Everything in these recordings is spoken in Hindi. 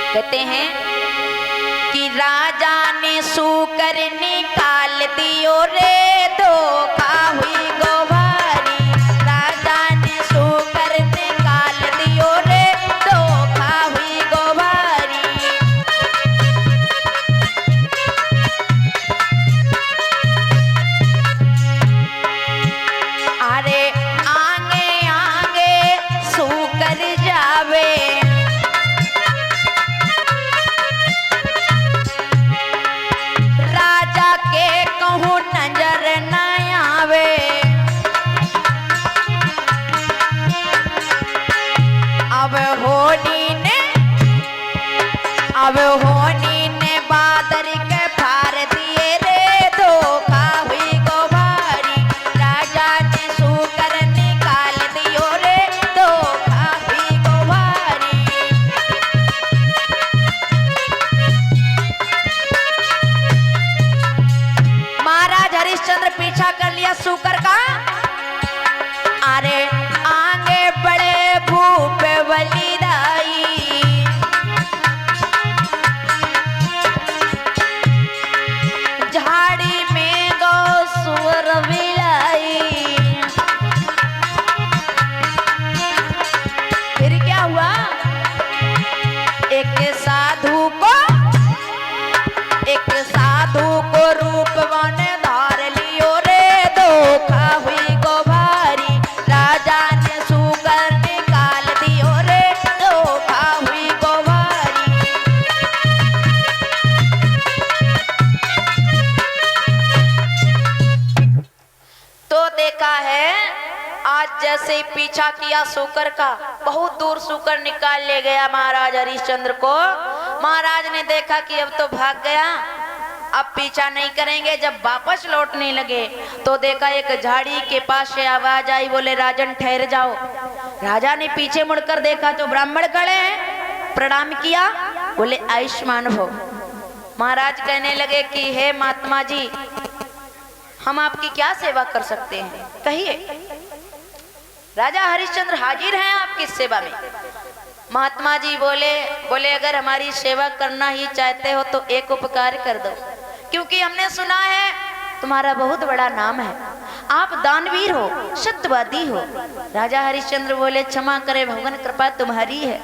कहते हैं कि राजा ने सूकर निकाल दियो रे धोखा हुई गोभारी। राजा ने सूकर निकाल दियो रे धोखा हुई गोभारी। अरे आगे आगे सूकर जावे, कहूँ नजर न आवे। अब होनी ने बादल के फार दिए रे धोखा हुई गोभारी। राजा ने सूकर निकाल दियो रे धोखा हुई गोभारी। महाराज हरिश्चंद्र पीछा कर लिया सूकर का। अरे आगे बड़े भूप बलिदाई, झाड़ी में गौ सुअर बिलाई। फिर क्या हुआ, एक साधु को रूपवान धार लियो रे धोखा हुई गोभारी। राजा ने सूकर निकाल दियो रे धोखा हुई गोभारी। तो देखा है आज जैसे ही पीछा किया सूकर का, बहुत दूर सूकर निकाल ले गया महाराज हरिश्चंद्र को। महाराज ने देखा कि अब तो भाग गया, अब पीछा नहीं करेंगे। जब वापस लौटने लगे तो देखा एक झाड़ी के पास से आवाज आई, बोले राजन ठहर जाओ। राजा ने पीछे मुड़कर देखा तो ब्राह्मण खड़े हैं, प्रणाम किया, बोले आयुष्मान भव। महाराज कहने लगे कि हे महात्मा जी, हम आपकी क्या सेवा कर सकते हैं, कहिए। राजा हरिश्चंद्र हाजिर हैं आपकी सेवा में। महात्मा जी बोले अगर हमारी सेवा करना ही चाहते हो तो एक उपकार कर दो, क्योंकि हमने सुना है तुम्हारा बहुत बड़ा नाम है, आप दानवीर हो, सत्यवादी हो। राजा हरिश्चंद्र बोले क्षमा करे भगवान, कृपा तुम्हारी है,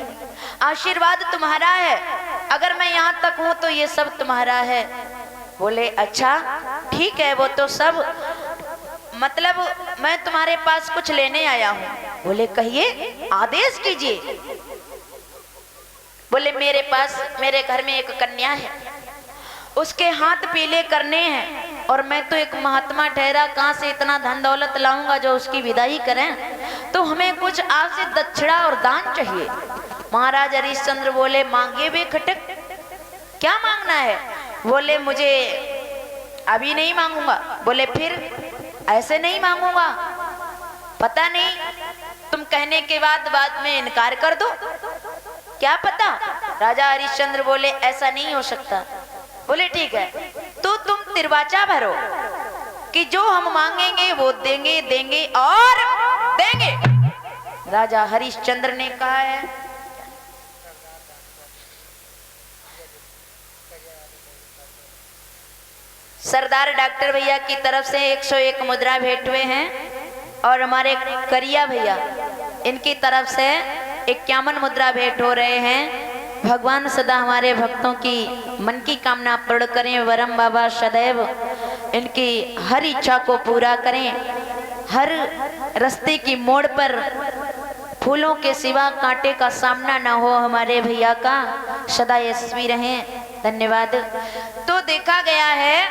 आशीर्वाद तुम्हारा है, अगर मैं यहाँ तक हूँ तो ये सब तुम्हारा है। बोले अच्छा ठीक है, वो तो सब मतलब मैं तुम्हारे पास कुछ लेने आया हूँ। बोले कहिए, आदेश कीजिए। बोले मेरे घर में एक कन्या है, उसके हाथ पीले करने हैं, और मैं तो एक महात्मा ठहरा, कहाँ से इतना धन दौलत लाऊंगा जो उसकी विदाई करें, तो हमें कुछ आपसे दक्षिणा और दान चाहिए। महाराज हरिश्चंद्र बोले मांगे वे खटक, क्या मांगना है? बोले मुझे अभी नहीं मांगूंगा। बोले फिर ऐसे नहीं मांगूंगा, पता नहीं तुम कहने के बाद में इनकार कर दो, क्या पता। राजा हरिश्चंद्र बोले ऐसा नहीं हो सकता। बोले ठीक है, तो तुम तिरवाचा भरो कि जो हम मांगेंगे वो देंगे और देंगे। राजा हरिश्चंद्र ने कहा है सरदार डॉक्टर भैया की तरफ से 101 मुद्रा भेंट हुए हैं, और हमारे करिया भैया इनकी तरफ से 51 मुद्रा भेंट हो रहे हैं। भगवान सदा हमारे भक्तों की मन की कामना पूर्ण करें, वरम बाबा सदैव इनकी हर इच्छा को पूरा करें। हर रास्ते की मोड़ पर फूलों के सिवा कांटे का सामना ना हो हमारे भैया का, सदा यशस्वी रहें। धन्यवाद। तो देखा गया है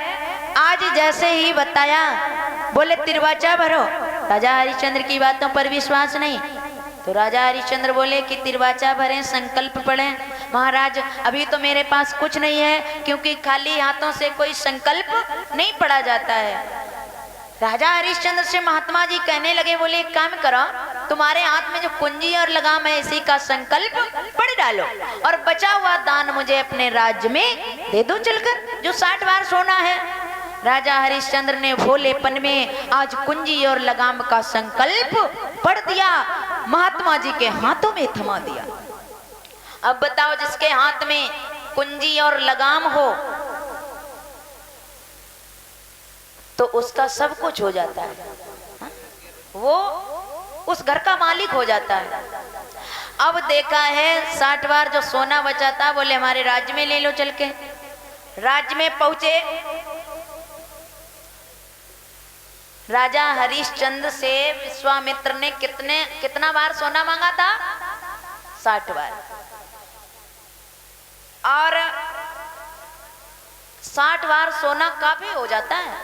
आज जैसे ही बताया, बोले तिरवाचा भरो, राजा हरिश्चंद्र की बातों पर विश्वास नहीं, तो राजा हरिश्चंद्र बोले कि तिरवाचा भरें, संकल्प पढ़ें। महाराज अभी तो मेरे पास कुछ नहीं है, क्योंकि खाली हाथों से कोई संकल्प नहीं पढ़ा जाता है। राजा हरिश्चंद्र से महात्मा जी कहने लगे, बोले एक काम करो, तुम्हारे हाथ में जो कुंजी और लगाम है इसी का संकल्प पढ़ डालो, और बचा हुआ दान मुझे अपने राज्य में दे दो चलकर, जो 60 बार सोना है। राजा हरिश्चंद्र ने भोलेपन में आज कुंजी और लगाम का संकल्प पढ़ दिया, महात्मा जी के हाथों में थमा दिया। अब बताओ, जिसके हाथ में कुंजी और लगाम हो तो उसका सब कुछ हो जाता है, वो उस घर का मालिक हो जाता है। अब देखा है 60 बार जो सोना बचा था बोले हमारे राज्य में ले लो चल के। राज्य में पहुंचे, राजा हरिश्चंद्र से विश्वामित्र ने कितना बार सोना मांगा था? 60 बार। और 60 बार सोना काफी हो जाता है।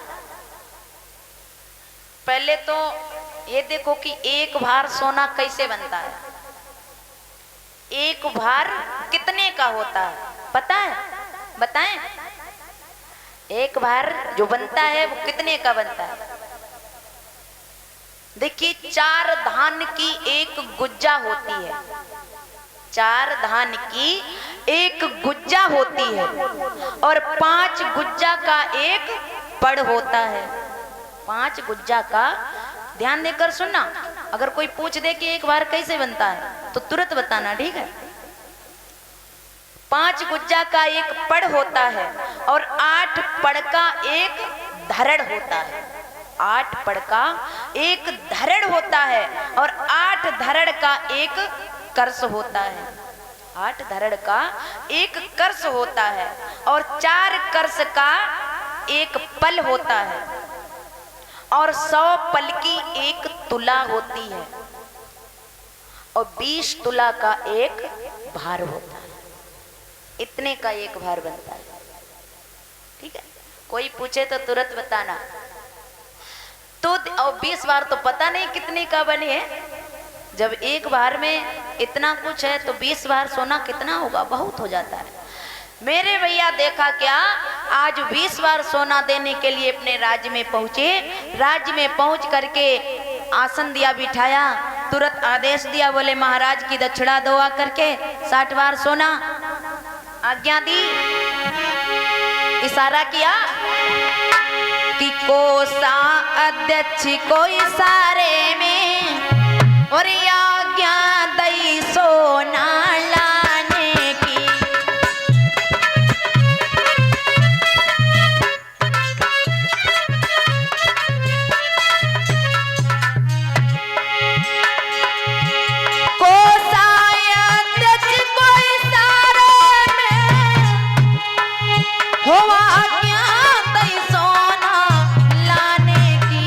पहले तो ये देखो कि एक भार सोना कैसे बनता है, एक भार कितने का होता है पता है? बताएं, एक भार जो बनता है वो कितने का बनता है? देखिए, 4 धान की एक गुज्जा होती है, 4 धान की एक गुज्जा होती है, और 5 गुज्जा का एक पड़ होता है। 5 गुज्जा का, ध्यान देकर सुनना, अगर कोई पूछ दे कि एक बार कैसे बनता है तो तुरंत बताना, ठीक है? 5 गुज्जा का एक पड़ होता है और 8 पड़ का एक धरड़ होता है। 8 पड़ का एक धरड़ होता है और 8 धरड़ का एक कर्ष होता है। 8 धरड़ का एक कर्ष होता है और 4 कर्ष का एक पल होता है और 100 पल की एक तुला होती है और 20 तुला का एक भार होता है। इतने का एक भार बनता है, ठीक है? कोई पूछे तो तुरंत बताना। तो और 20 बार तो पता नहीं कितने का बने है। जब एक बार में इतना कुछ है तो 20 बार सोना कितना होगा? बहुत हो जाता है मेरे भैया। देखा क्या, आज 20 बार सोना देने के लिए अपने राज्य में पहुंचे। राज्य में पहुंच करके आसन दिया, बिठाया, तुरंत आदेश दिया, बोले महाराज की दक्षिणा दो आकर के 60 बार सोना। आज्ञा दी, इशारा किया कि कोसा अध्यक्ष को इशारे में और आज्ञा दई सोना लाने की। कोसा अध्यक्ष को इशारे में हो आज्ञा दई सोना लाने की।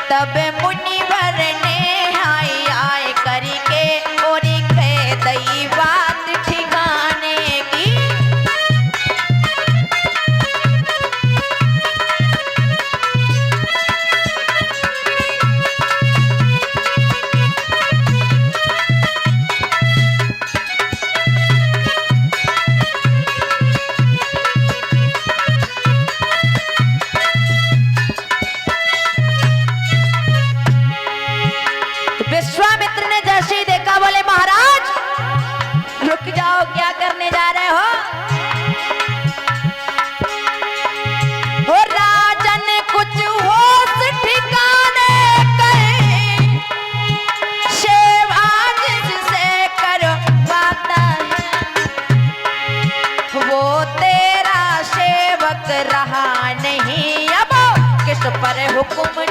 तब मुनिवर ने आए करके और कह दई बात ठिकाने की। विश्वामित्र ने जैसे ही देखा बोले महाराज रुक जाओ, क्या करने जा रहे हो? हो राजन कुछ होश ठिकाने कहे, सेवा जिससे करवाता है वो तेरा सेवक रहा नहीं, अब किस पर हुक्म